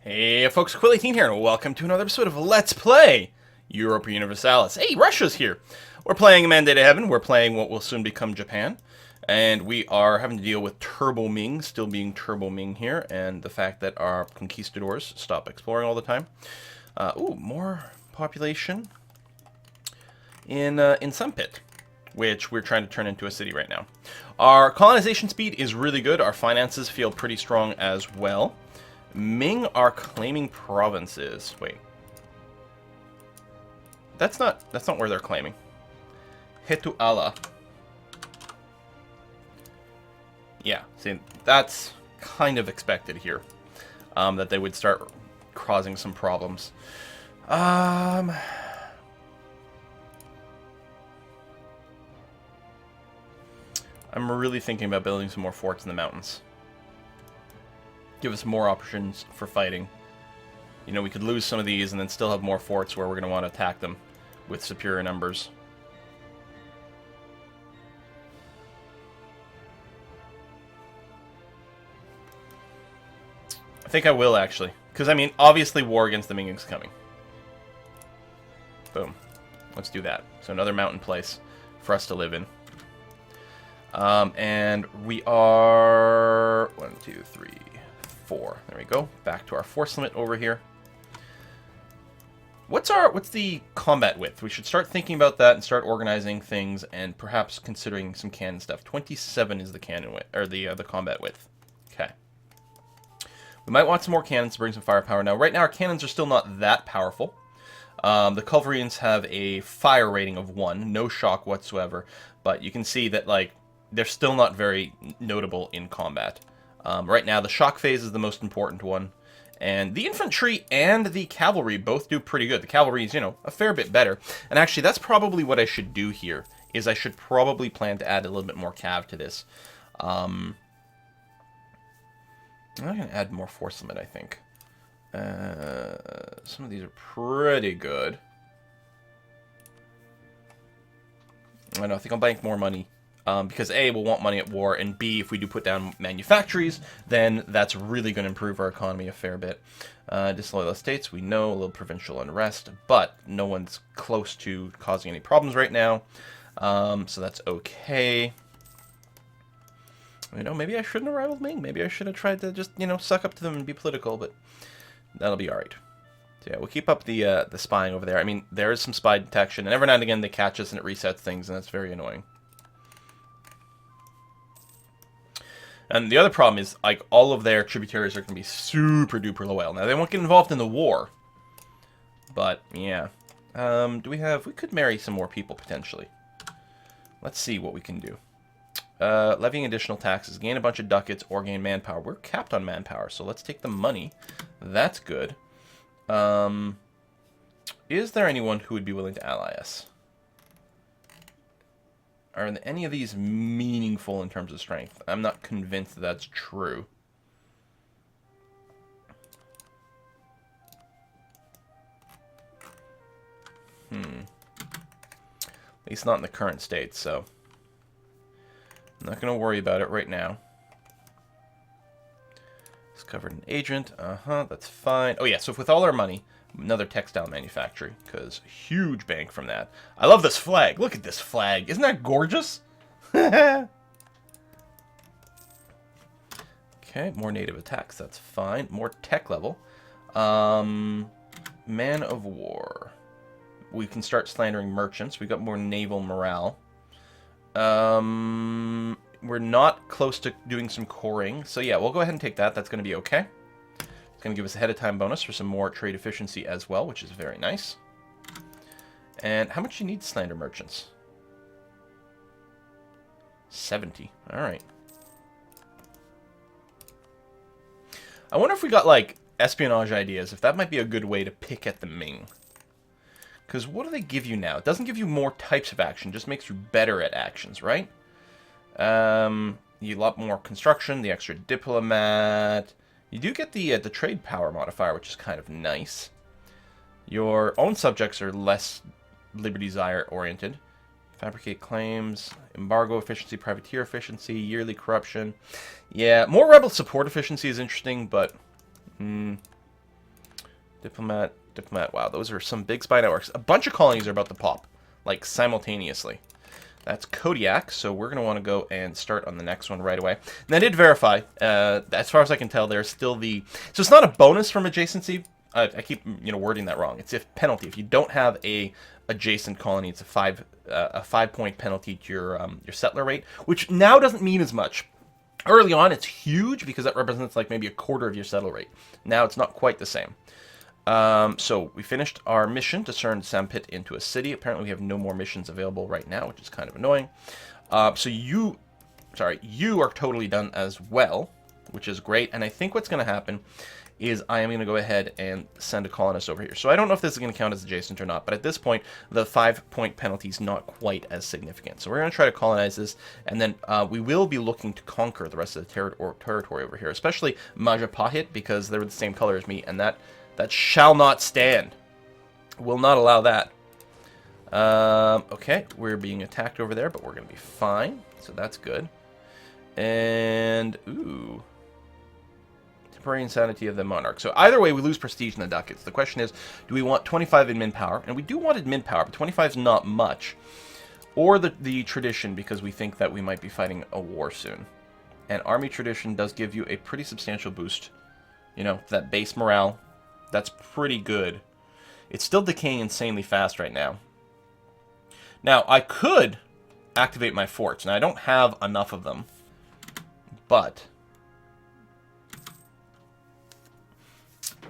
Hey folks, Quilly18 here, and welcome to another episode of Let's Play Europa Universalis. Hey, Russia's here! We're playing Mandate of Heaven, we're playing what will soon become Japan, and we are having to deal with Turbo Ming, still being Turbo Ming here, and the fact that our conquistadors stop exploring all the time. Ooh, more population in Sunpit, which we're trying to turn into a city right now. Our colonization speed is really good, our finances feel pretty strong as well. Ming are claiming provinces. Wait. That's not where they're claiming. Hetuala. Yeah, see, that's kind of expected here. That they would start causing some problems. I'm really thinking about building some more forts in the mountains. Give us more options for fighting. You know, we could lose some of these and then still have more forts where we're going to want to attack them with superior numbers. I think I will, actually. Because, I mean, obviously war against the Ming is coming. Boom. Let's do that. So another mountain place for us to live in. And we are... 1, 2, 3... 4. There we go. Back to our force limit over here. What's the combat width? We should start thinking about that and start organizing things and perhaps considering some cannon stuff. 27 is the cannon width, or the combat width. Okay. We might want some more cannons to bring some firepower. Now, right now our cannons are still not that powerful. The Culverians have a fire rating of 1, no shock whatsoever, but you can see that like they're still not very notable in combat. Right now, the shock phase is the most important one. And the infantry and the cavalry both do pretty good. The cavalry is, you know, a fair bit better. And actually, that's probably what I should do here, is I should probably plan to add a little bit more cav to this. I'm going to add more force limit, I think. Some of these are pretty good. I know, I think I'll bank more money. Because A, we'll want money at war, and B, if we do put down manufactories, then that's really going to improve our economy a fair bit. Disloyal estates, we know, a little provincial unrest, but no one's close to causing any problems right now, so that's okay. You know, maybe I shouldn't have rivaled Ming, maybe I should have tried to just, you know, suck up to them and be political, but that'll be alright. So yeah, we'll keep up the spying over there. I mean, there is some spy detection, and every now and again they catch us and it resets things, and that's very annoying. And the other problem is, like, all of their tributaries are going to be super duper loyal. Now, they won't get involved in the war. But, yeah. We could marry some more people, potentially. Let's see what we can do. Levying additional taxes. Gain a bunch of ducats or gain manpower. We're capped on manpower, so let's take the money. That's good. Is there anyone who would be willing to ally us? Are any of these meaningful in terms of strength? I'm not convinced that that's true. At least not in the current state, so I'm not going to worry about it right now. Discovered an agent. That's fine. Oh yeah, so with all our money, another textile manufactory, because huge bank from that. I love this flag. Look at this flag. Isn't that gorgeous? Okay, more native attacks. That's fine. More tech level. Man of war. We can start slandering merchants. We got more naval morale. We're not close to doing some coring, so yeah, we'll go ahead and take that. That's going to be okay. It's going to give us a head of time bonus for some more trade efficiency as well, which is very nice. And how much do you need to slander merchants? 70. Alright. I wonder if we got, like, espionage ideas, if that might be a good way to pick at the Ming. Because what do they give you now? It doesn't give you more types of action, just makes you better at actions, right? You lot more construction, the extra diplomat. You do get the trade power modifier, which is kind of nice. Your own subjects are less Liberty Desire oriented. Fabricate claims, embargo efficiency, privateer efficiency, yearly corruption. Yeah, more rebel support efficiency is interesting, but Diplomat, Diplomat. Wow, those are some big spy networks. A bunch of colonies are about to pop, like, simultaneously. That's Kodiak, so we're going to want to go and start on the next one right away. And I did verify, as far as I can tell, there's still the... So it's not a bonus from adjacency. I keep, wording that wrong. It's if penalty. If you don't have a adjacent colony, it's a 5-point penalty to your settler rate, which now doesn't mean as much. Early on, it's huge because that represents like maybe a quarter of your settle rate. Now it's not quite the same. So we finished our mission to turn Sampit into a city. Apparently we have no more missions available right now, which is kind of annoying. So you are totally done as well, which is great. And I think what's going to happen is I am going to go ahead and send a colonist over here. So I don't know if this is going to count as adjacent or not, but at this point, the 5-point penalty is not quite as significant. So we're going to try to colonize this, and then we will be looking to conquer the rest of the territory over here, especially Majapahit, because they're the same color as me, and that shall not stand. Will not allow that. Okay, we're being attacked over there, but we're going to be fine, so that's good. And, ooh... temporary insanity of the monarch. So either way, we lose prestige in the ducats. The question is, do we want 25 admin power? And we do want admin power, but 25 is not much. Or the tradition, because we think that we might be fighting a war soon. And army tradition does give you a pretty substantial boost. That base morale. That's pretty good. It's still decaying insanely fast right now. Now, I could activate my forts, and I don't have enough of them. But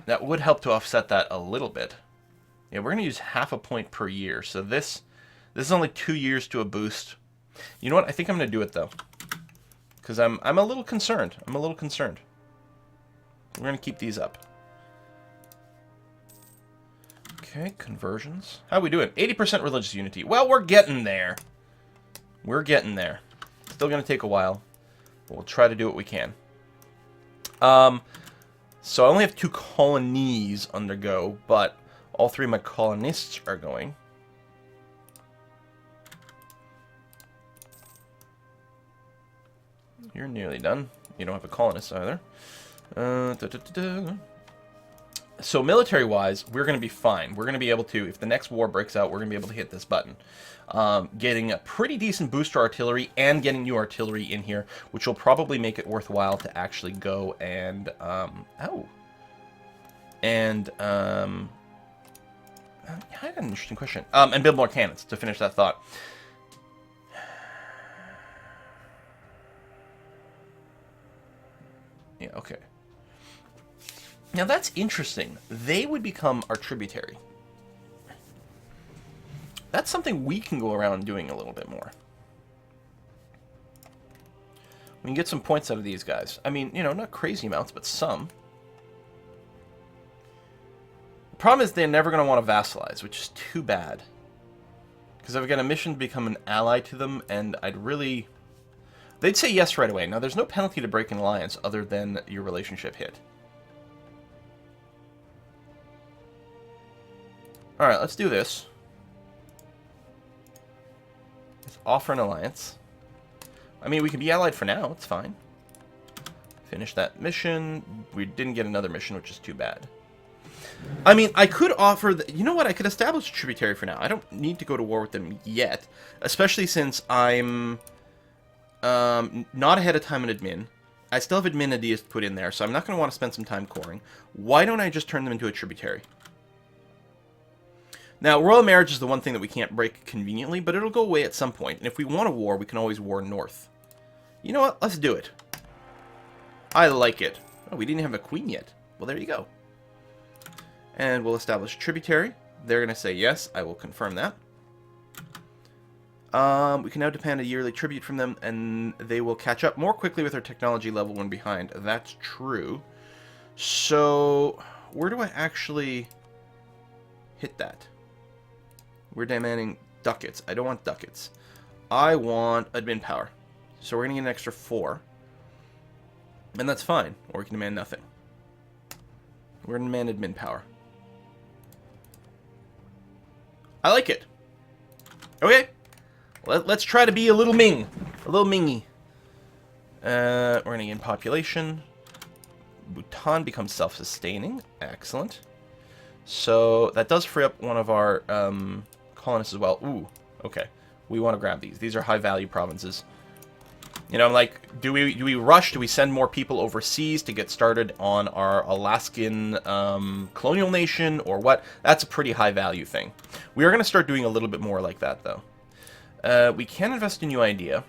that would help to offset that a little bit. Yeah, we're going to use half a point per year. So this is only 2 years to a boost. You know what? I think I'm going to do it, though. Because I'm a little concerned. We're going to keep these up. Okay, conversions. How are we doing? 80% religious unity. Well, we're getting there. Still going to take a while. But we'll try to do what we can. So I only have 2 colonies undergo, but all 3 of my colonists are going. You're nearly done. You don't have a colonist either. So military-wise, we're going to be fine. We're going to be able to, if the next war breaks out, we're going to be able to hit this button. Getting a pretty decent booster artillery and getting new artillery in here, which will probably make it worthwhile to actually go and, I got an interesting question. And build more cannons to finish that thought. Yeah, okay. Now that's interesting. They would become our tributary. That's something we can go around doing a little bit more. We can get some points out of these guys. I mean, not crazy amounts, but some. The problem is they're never going to want to vassalize, which is too bad. Because I've got a mission to become an ally to them, and I'd really... They'd say yes right away. Now, there's no penalty to break an alliance other than your relationship hit. Alright, let's do this. Let's offer an alliance. I mean, we can be allied for now. It's fine. Finish that mission. We didn't get another mission, which is too bad. I mean, I could offer... You know what? I could establish a tributary for now. I don't need to go to war with them yet. Especially since I'm... not ahead of time in admin. I still have admin ideas to put in there, so I'm not going to want to spend some time coring. Why don't I just turn them into a tributary? Now, royal marriage is the one thing that we can't break conveniently, but it'll go away at some point. And if we want a war, we can always war north. You know what? Let's do it. I like it. Oh, we didn't have a queen yet. Well, there you go. And we'll establish a tributary. They're going to say yes. I will confirm that. We can now demand a yearly tribute from them, and they will catch up more quickly with their technology level when behind. That's true. So, where do I actually hit that? We're demanding ducats. I don't want ducats. I want admin power. So we're going to get an extra 4. And that's fine. Or we can demand nothing. We're going to demand admin power. I like it. Okay. Let's try to be a little Ming. A little Mingy. We're going to gain population. Bhutan becomes self-sustaining. Excellent. So that does free up one of our colonists as well. Ooh, okay. We want to grab these. These are high-value provinces. You know, like, do we rush? Do we send more people overseas to get started on our Alaskan colonial nation, or what? That's a pretty high-value thing. We are going to start doing a little bit more like that, though. We can invest in new idea,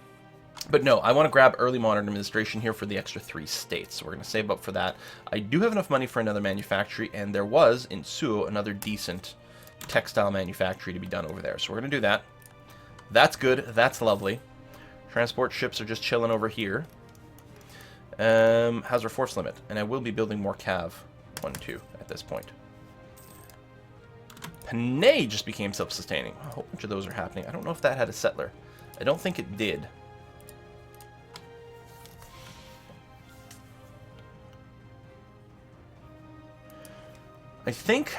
but no, I want to grab early modern administration here for the extra 3 states. So we're going to save up for that. I do have enough money for another manufactory, and there was, in Suo, another decent textile manufactory to be done over there. So we're going to do that. That's good. That's lovely. Transport ships are just chilling over here. How's our force limit? And I will be building more cav 1, 2 at this point. Panay just became self-sustaining. A whole bunch of those are happening. I don't know if that had a settler. I don't think it did. I think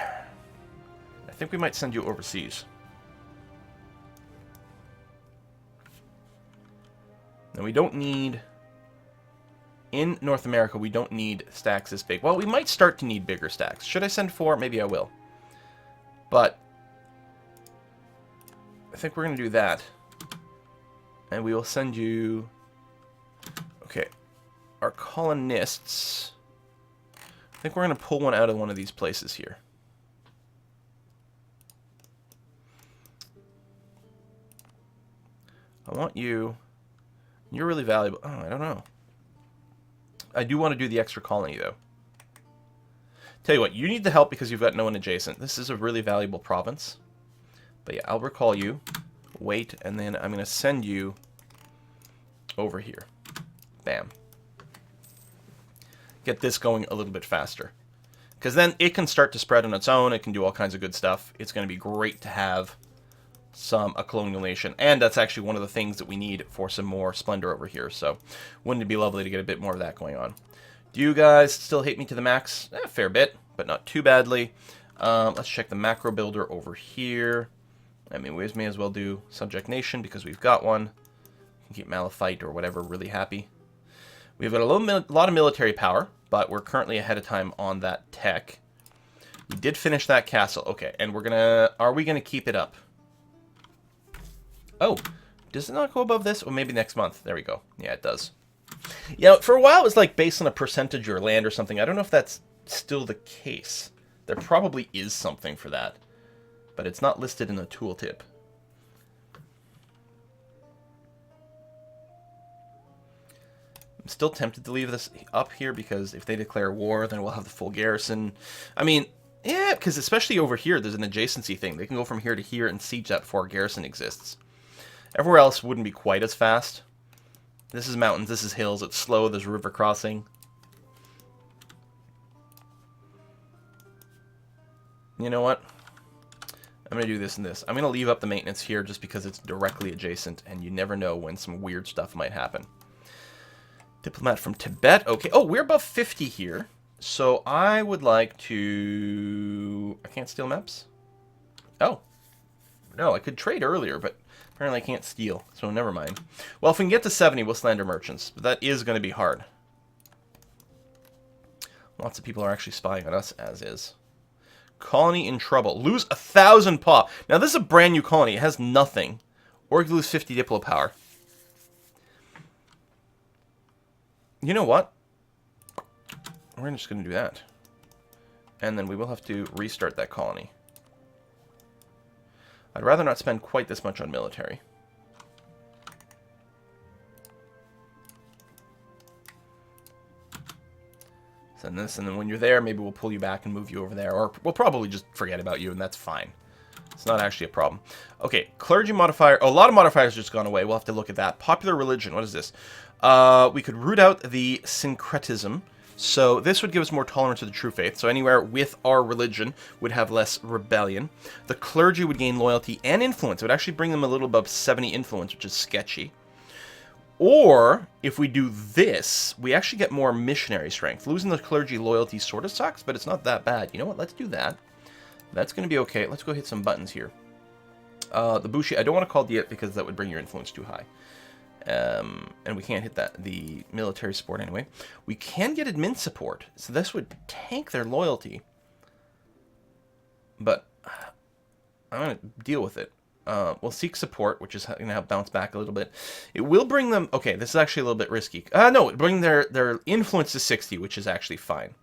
we might send you overseas. Now, we don't need... In North America, we don't need stacks this big. Well, we might start to need bigger stacks. Should I send 4? Maybe I will. But I think we're going to do that. And we will send you... Okay. Our colonists... I think we're going to pull one out of one of these places here. I want you... You're really valuable. Oh, I don't know. I do want to do the extra colony, though. Tell you what, you need the help because you've got no one adjacent. This is a really valuable province. But yeah, I'll recall you. Wait, and then I'm going to send you over here. Bam. Get this going a little bit faster. Because then it can start to spread on its own. It can do all kinds of good stuff. It's going to be great to have a colonial nation, and that's actually one of the things that we need for some more splendor over here, so wouldn't it be lovely to get a bit more of that going on? Do you guys still hate me to the max? A fair bit, but not too badly. Let's check the macro builder over here. I mean, we may as well do subject nation because we've got one. We can keep Malafite or whatever really happy. We've got a lot of military power, but we're currently ahead of time on that tech. We did finish that castle. Okay, and are we gonna keep it up? Oh, does it not go above this? Well, maybe next month. There we go. Yeah, it does. You know, for a while it was like based on a percentage or land or something. I don't know if that's still the case. There probably is something for that, but it's not listed in the tooltip. I'm still tempted to leave this up here because if they declare war, then we'll have the full garrison. I mean, yeah, because especially over here, there's an adjacency thing. They can go from here to here and siege that before a garrison exists. Everywhere else wouldn't be quite as fast. This is mountains, this is hills, it's slow, there's river crossing. You know what? I'm going to do this and this. I'm going to leave up the maintenance here just because it's directly adjacent, and you never know when some weird stuff might happen. Diplomat from Tibet. Okay. Oh, we're above 50 here. So I would like to... I can't steal maps? Oh. No, I could trade earlier, but apparently I can't steal, so never mind. Well, if we can get to 70, we'll slander merchants, but that is going to be hard. Lots of people are actually spying on us, as is. Colony in trouble. Lose 1,000 pop. Now, this is a brand new colony. It has nothing. Or lose 50 diplo power. You know what? We're just going to do that. And then we will have to restart that colony. I'd rather not spend quite this much on military. Send this, and then when you're there, maybe we'll pull you back and move you over there. Or we'll probably just forget about you, and that's fine. It's not actually a problem. Okay, clergy modifier. Oh, a lot of modifiers just gone away. We'll have to look at that. Popular religion. What is this? We could root out the syncretism. So this would give us more tolerance to the true faith. So anywhere with our religion would have less rebellion. The clergy would gain loyalty and influence. It would actually bring them a little above 70 influence, which is sketchy. Or, if we do this, we actually get more missionary strength. Losing the clergy loyalty sort of sucks, but it's not that bad. You know what? Let's do that. That's going to be okay. Let's go hit some buttons here. The Bushi, I don't want to call it because that would bring your influence too high. And we can't hit the military support anyway. We can get admin support, so this would tank their loyalty. but I'm going to deal with it. We'll seek support, which is going to help bounce back a little bit. It will bring them... Okay, this is actually a little bit risky. No, bring their influence to 60, which is actually fine.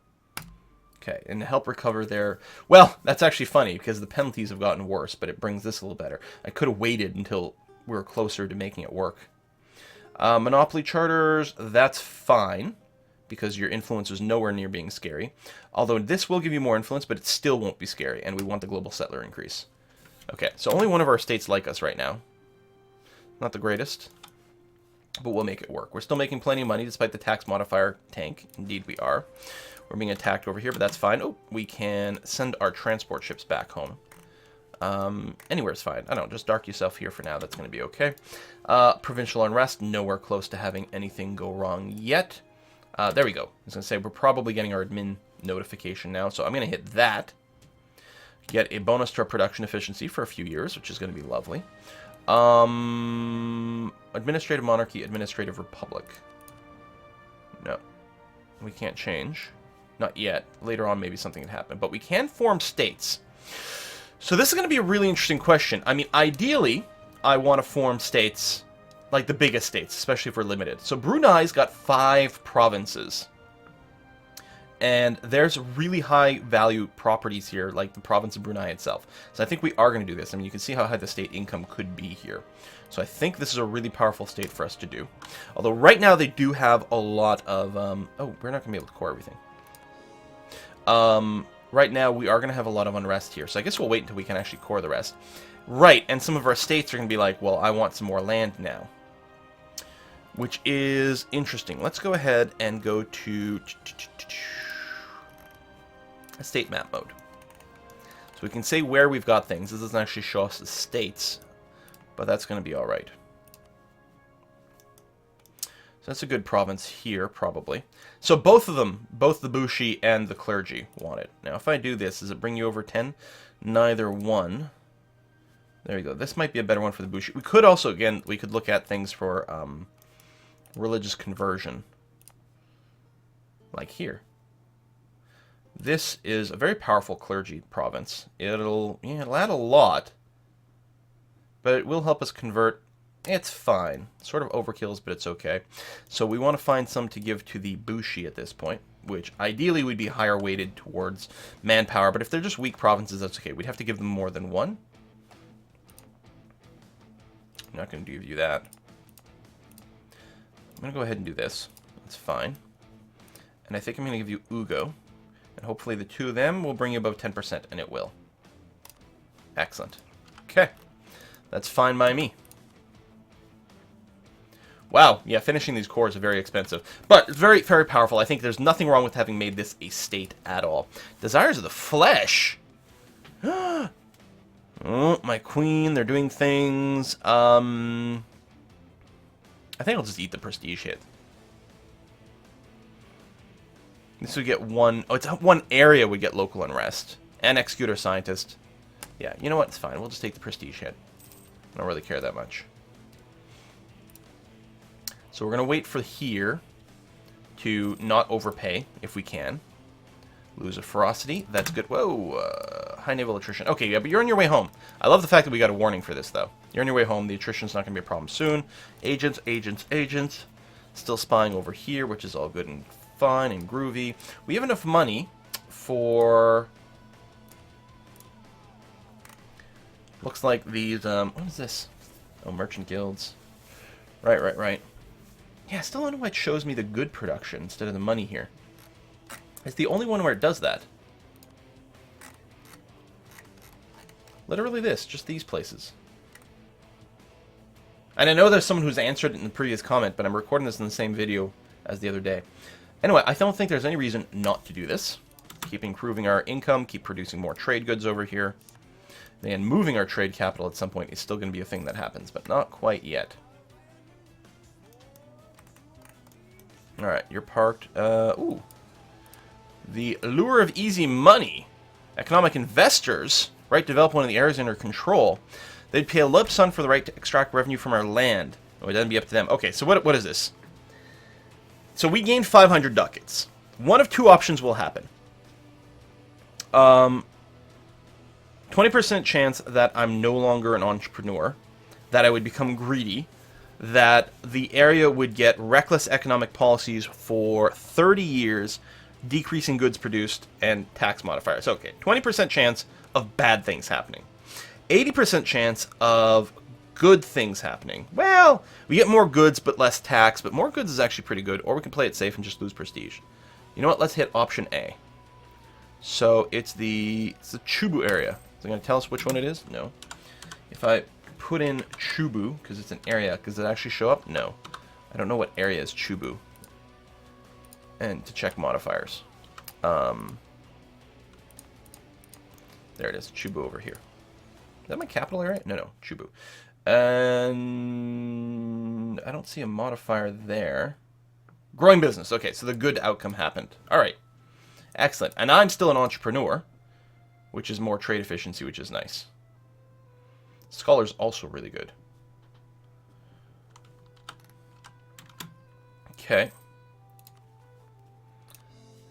Okay, and to help recover their... Well, that's actually funny, because the penalties have gotten worse, but it brings this a little better. I could have waited until we were closer to making it work. Monopoly charters, that's fine, because your influence is nowhere near being scary. Although this will give you more influence, but it still won't be scary, and we want the global settler increase. Okay, so only one of our states like us right now. Not the greatest, but we'll make it work. We're still making plenty of money despite the tax modifier tank. Indeed we are. We're being attacked over here, but that's fine. Oh, we can send our transport ships back home. Anywhere's fine. I don't know, just dark yourself here for now. That's going to be okay. Provincial unrest, nowhere close to having anything go wrong yet. There we go. I was going to say, we're probably getting our admin notification now, so I'm going to hit that. Get a bonus to our production efficiency for a few years, which is going to be lovely. Administrative monarchy, administrative republic. No. We can't change. Not yet. Later on, maybe something can happen. But we can form states. So this is going to be a really interesting question. I mean, ideally, I want to form states, like the biggest states, especially if we're limited. So Brunei's got 5 provinces. And there's really high value properties here, like the province of Brunei itself. So I think we are going to do this. I mean, you can see how high the state income could be here. So I think this is a really powerful state for us to do. Although right now they do have a lot of... oh, we're not going to be able to core everything. Right now we are going to have a lot of unrest here. So I guess we'll wait until we can actually core the rest. Right, and some of our states are going to be like, well, I want some more land now. Which is interesting. Let's go ahead and go to... state map mode. So we can say where we've got things. This doesn't actually show us the states, but that's going to be alright. So that's a good province here, probably. So both of them, both the Bushi and the clergy want it. Now if I do this, does it bring you over 10? Neither one. There you go. This might be a better one for the Bushi. We could also, again, we could look at things for religious conversion. Like here. This is a very powerful clergy province. It'll add a lot, but it will help us convert. It's fine. Sort of overkills, but it's okay. So we want to find some to give to the Bushi at this point, which ideally would be higher weighted towards manpower, but if they're just weak provinces, that's okay. We'd have to give them more than one. I'm not going to give you that. I'm going to go ahead and do this. That's fine. And I think I'm going to give you Ugo. And hopefully the two of them will bring you above 10%, and it will. Excellent. Okay. That's fine by me. Wow, yeah, finishing these cores are very expensive. But it's very, very powerful. I think there's nothing wrong with having made this a state at all. Desires of the Flesh! Oh, my queen, they're doing things. I think I'll just eat the prestige hit. This would get one... Oh, it's one area would get local unrest. And execute our scientist. Yeah, you know what? It's fine. We'll just take the prestige hit. I don't really care that much. So we're going to wait for here to not overpay, if we can. Lose a ferocity. That's good. Whoa. High naval attrition. Okay, yeah, but you're on your way home. I love the fact that we got a warning for this, though. You're on your way home. The attrition's not going to be a problem soon. Agents, agents, agents. Still spying over here, which is all good and fun and groovy. We have enough money for... Looks like these... what is this? Oh, merchant guilds. Right. Yeah, I still don't know why it shows me the good production instead of the money here. It's the only one where it does that. Literally this, just these places. And I know there's someone who's answered it in the previous comment, but I'm recording this in the same video as the other day. Anyway, I don't think there's any reason not to do this. Keep improving our income, keep producing more trade goods over here. And moving our trade capital at some point is still going to be a thing that happens, but not quite yet. Alright, you're parked. Ooh. The lure of easy money. Economic investors, right, develop one of the areas under control. They'd pay a lump sum for the right to extract revenue from our land. It would then be up to them. Okay, so what is this? So we gained 500 ducats. One of two options will happen. 20% chance that I'm no longer an entrepreneur, that I would become greedy, that the area would get reckless economic policies for 30 years, decreasing goods produced, and tax modifiers. Okay, 20% chance of bad things happening. 80% chance of good things happening. Well, we get more goods but less tax, but more goods is actually pretty good, or we can play it safe and just lose prestige. You know what? Let's hit option A. So it's the Chubu area. Is it going to tell us which one it is? No. If I put in Chubu, because it's an area, does it actually show up? No. I don't know what area is Chubu. And to check modifiers. There it is, Chubu over here. Is that my capital area? No, Chubu. And I don't see a modifier there. Growing business. Okay, so the good outcome happened. All right. Excellent. And I'm still an entrepreneur, which is more trade efficiency, which is nice. Scholar's also really good. Okay.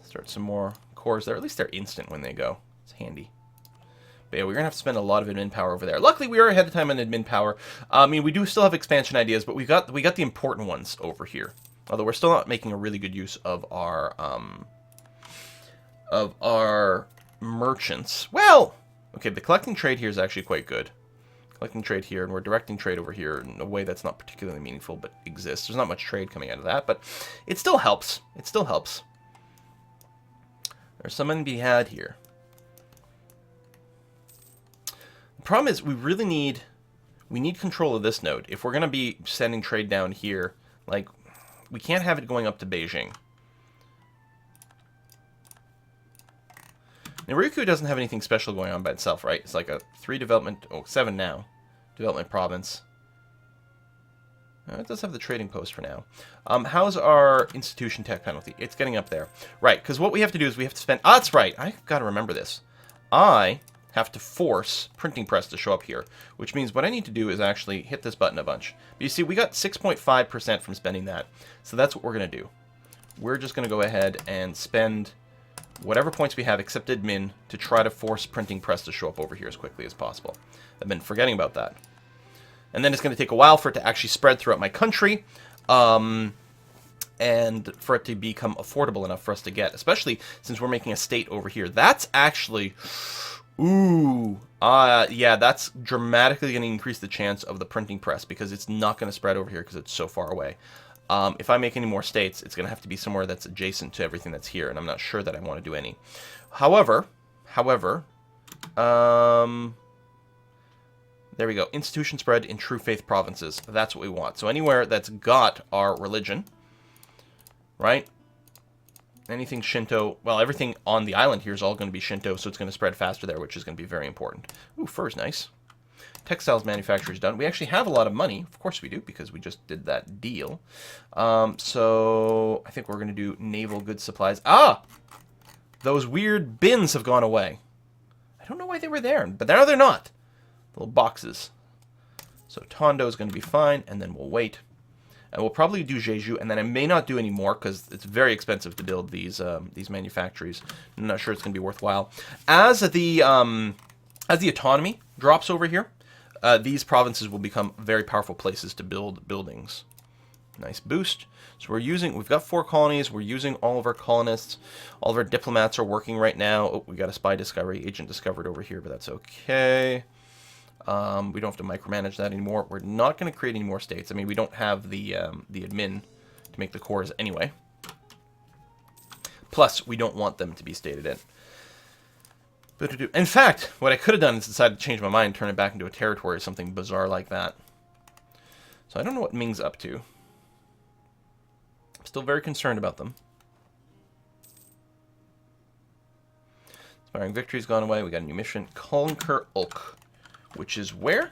Start some more cores there. At least they're instant when they go. It's handy. But yeah, we're going to have to spend a lot of admin power over there. Luckily, we are ahead of time on admin power. I mean, we do still have expansion ideas, but we got the important ones over here. Although we're still not making a really good use of our merchants. Well, okay, the collecting trade here is actually quite good. Collecting trade here, and we're directing trade over here in a way that's not particularly meaningful, but exists. There's not much trade coming out of that, but it still helps. It still helps. There's something to be had here. The problem is we need control of this node. If we're going to be sending trade down here, like, we can't have it going up to Beijing. Naruku doesn't have anything special going on by itself, right? It's like a 7 now. Development province. It does have the trading post for now. How's our institution tech penalty? It's getting up there. Right, because what we have to do is we have to spend... Ah, that's right. I've got to remember this. I have to force printing press to show up here, which means what I need to do is actually hit this button a bunch. But you see, we got 6.5% from spending that. So that's what we're going to do. We're just going to go ahead and spend whatever points we have except admin to try to force printing press to show up over here as quickly as possible. I've been forgetting about that. And then it's going to take a while for it to actually spread throughout my country, and for it to become affordable enough for us to get, especially since we're making a state over here. That's actually... yeah, that's dramatically going to increase the chance of the printing press, because it's not going to spread over here because it's so far away. If I make any more states, it's going to have to be somewhere that's adjacent to everything that's here, and I'm not sure that I want to do any. However, there we go. Institution spread in true faith provinces. That's what we want. So anywhere that's got our religion, right? Anything Shinto, well, everything on the island here is all going to be Shinto, so it's going to spread faster there, which is going to be very important. Ooh, fur's nice. Textiles manufacture is done. We actually have a lot of money. Of course we do, because we just did that deal. So I think we're going to do naval goods supplies. Ah! Those weird bins have gone away. I don't know why they were there, but now they're not. Little boxes. So Tondo is going to be fine, and then we'll wait. And we'll probably do Jeju, and then I may not do any more because it's very expensive to build these manufactories. I'm not sure it's going to be worthwhile. As the autonomy drops over here, these provinces will become very powerful places to build buildings. Nice boost. So we've got 4 colonies. We're using all of our colonists. All of our diplomats are working right now. Oh, we got a spy discovery, agent discovered over here, but that's okay. We don't have to micromanage that anymore. We're not going to create any more states. I mean, we don't have the admin to make the cores anyway. Plus, we don't want them to be stated in. In fact, what I could have done is decided to change my mind and turn it back into a territory or something bizarre like that. So I don't know what Ming's up to. I'm still very concerned about them. Inspiring Victory's gone away. We got a new mission. Conquer Ulk. Which is where?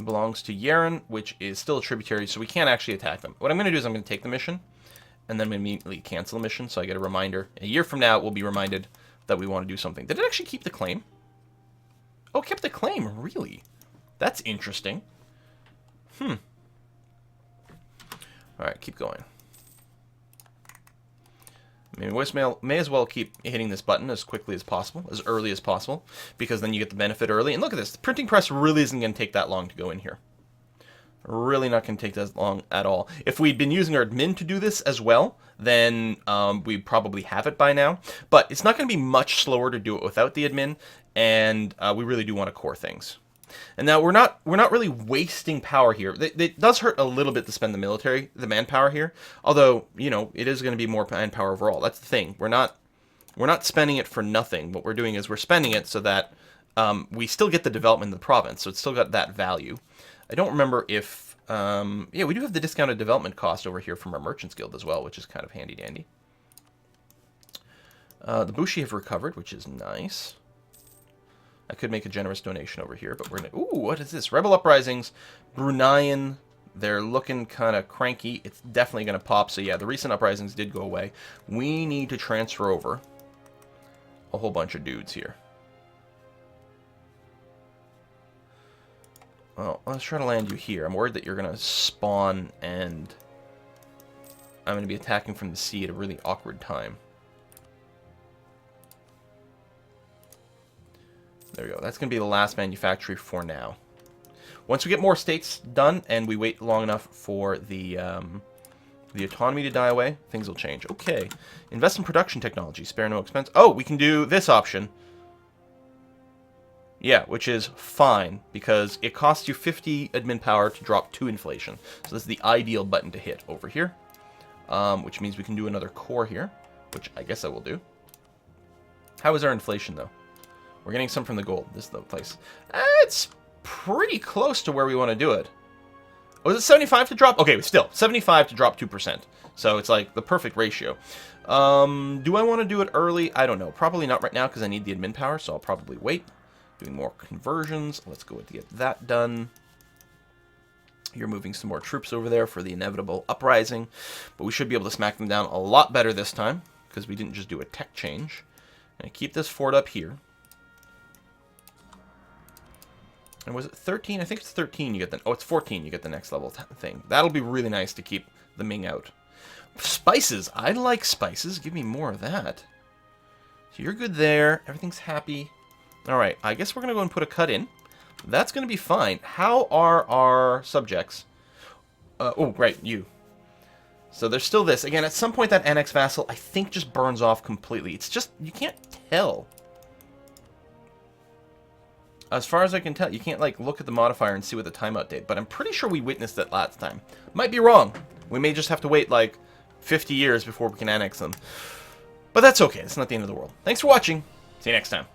Belongs to Yaren, which is still a tributary, so we can't actually attack them. What I'm going to do is I'm going to take the mission, and then I'm going to immediately cancel the mission, so I get a reminder. A year from now, we'll be reminded that we want to do something. Did it actually keep the claim? Oh, it kept the claim, really? That's interesting. Alright, keep going. I mean, voicemail may as well keep hitting this button as quickly as possible, as early as possible, because then you get the benefit early. And look at this. The printing press really isn't going to take that long to go in here. Really not going to take that long at all. If we'd been using our admin to do this as well, then we'd probably have it by now. But it's not going to be much slower to do it without the admin, and we really do want to core things. And now we're not really wasting power here. It does hurt a little bit to spend the manpower here. Although, you know, it is going to be more manpower overall. That's the thing. We're not spending it for nothing. What we're doing is we're spending it so that we still get the development of the province. So it's still got that value. I don't remember if yeah, we do have the discounted development cost over here from our Merchants Guild as well, which is kind of handy dandy. The Bushi have recovered, which is nice. I could make a generous donation over here, but we're going to... Ooh, what is this? Rebel Uprisings, Bruneian. They're looking kind of cranky. It's definitely going to pop. So yeah, the recent uprisings did go away. We need to transfer over a whole bunch of dudes here. Well, let's try to land you here. I'm worried that you're going to spawn and I'm going to be attacking from the sea at a really awkward time. There we go. That's going to be the last manufactory for now. Once we get more states done and we wait long enough for the autonomy to die away, things will change. Okay. Invest in production technology. Spare no expense. Oh, we can do this option. Yeah, which is fine because it costs you 50 admin power to drop 2 inflation. So this is the ideal button to hit over here, which means we can do another core here, which I guess I will do. How is our inflation, though? We're getting some from the gold. This is the place. It's pretty close to where we want to do it. Was it 75 to drop? Okay, still, 75 to drop 2%. So it's like the perfect ratio. Do I want to do it early? I don't know. Probably not right now because I need the admin power, so I'll probably wait. Doing more conversions. Let's go to get that done. You're moving some more troops over there for the inevitable uprising. But we should be able to smack them down a lot better this time because we didn't just do a tech change. And keep this fort up here. And was it 13? I think it's 13 you get the... Oh, it's 14 you get the next level thing. That'll be really nice to keep the Ming out. Spices. I like spices. Give me more of that. So you're good there. Everything's happy. Alright, I guess we're going to go and put a cut in. That's going to be fine. How are our subjects? Oh, right, you. So there's still this. Again, at some point that annex vassal, I think, just burns off completely. It's just, you can't tell. As far as I can tell, you can't, like, look at the modifier and see what the timeout date. But I'm pretty sure we witnessed it last time. Might be wrong. We may just have to wait, like, 50 years before we can annex them. But that's okay. It's not the end of the world. Thanks for watching. See you next time.